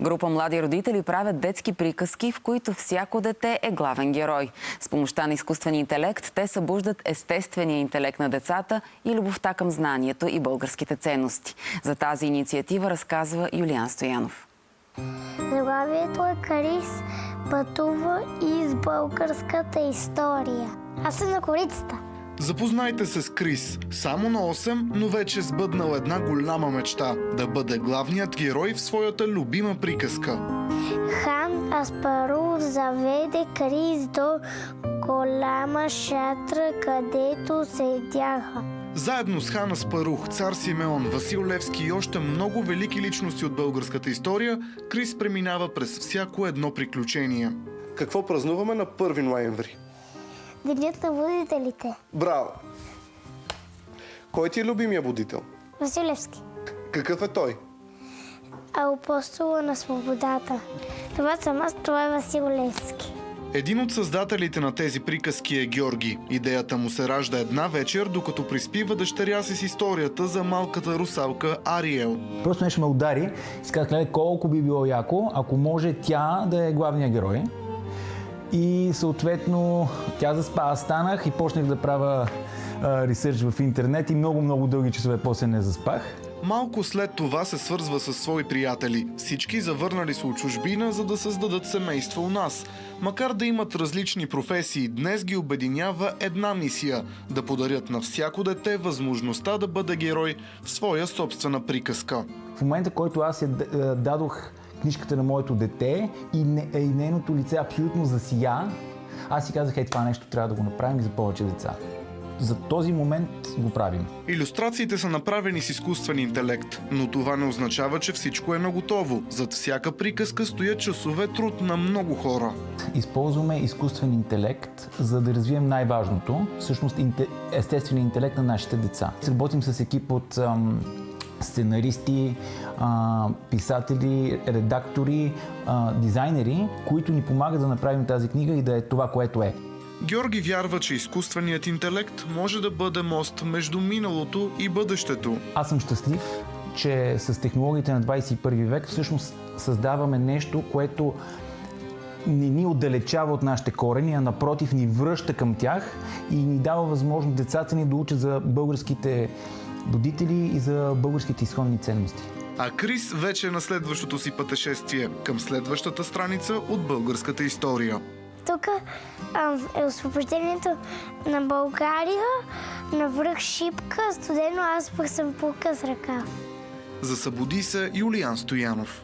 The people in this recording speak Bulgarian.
Група млади родители правят детски приказки, в които всяко дете е главен герой. С помощта на изкуствения интелект те събуждат естествения интелект на децата и любовта към знанието и българските ценности. За тази инициатива разказва Юлиан Стоянов. Заглавието е Крис пътува из българската история. Аз съм на корицата. Запознайте се с Крис. Само на 8, но вече сбъднал една голяма мечта – да бъде главният герой в своята любима приказка. Хан Аспарух заведе Крис до голяма шатра, където седяха. Заедно с хан Аспарух, цар Симеон, Васил Левски и още много велики личности от българската история, Крис преминава през всяко едно приключение. Какво празнуваме на 1 ноември? Денят на будителите. Браво! Кой ти е любимия будител? Васил Левски. Какъв е той? Апостола на свободата. Това съм аз, това е Васил Левски. Един от създателите на тези приказки е Георги. Идеята му се ражда една вечер, докато приспива дъщеря си с историята за малката русалка Ариел. Просто нещо ме удари и казах, колко би било яко, ако може тя да е главният герой. И съответно тя заспа, аз станах и почнах да правя ресърч в интернет и много дълги часове после не заспах. Малко след това се свързва с свои приятели. Всички завърнали се от чужбина, за да създадат семейство у нас. Макар да имат различни професии, днес ги обединява една мисия – да подарят на всяко дете възможността да бъде герой в своя собствена приказка. В момента, който аз дадох книжката на моето дете и нейното лице абсолютно засия, аз си казах, това нещо трябва да го направим и за повече деца. За този момент го правим. Илюстрациите са направени с изкуствен интелект, но това не означава, че всичко е наготово. Зад всяка приказка стоят часове труд на много хора. Използваме изкуствен интелект, за да развием най-важното, всъщност естествения интелект на нашите деца. Работим с екип от сценаристи, писатели, редактори, дизайнери, които ни помагат да направим тази книга и да е това, което е. Георги вярва, че изкуственият интелект може да бъде мост между миналото и бъдещето. Аз съм щастлив, че с технологиите на 21 век всъщност създаваме нещо, което не ни отдалечава от нашите корени, а напротив ни връща към тях и ни дава възможност децата ни да учат за българските будители и за българските изходни ценности. А Крис вече е на следващото си пътешествие към следващата страница от българската история. Тук е освобождението на България, на връх Шипка, студено, аз пък съм пулка с ръкав. За Събуди се, Юлиан Стоянов.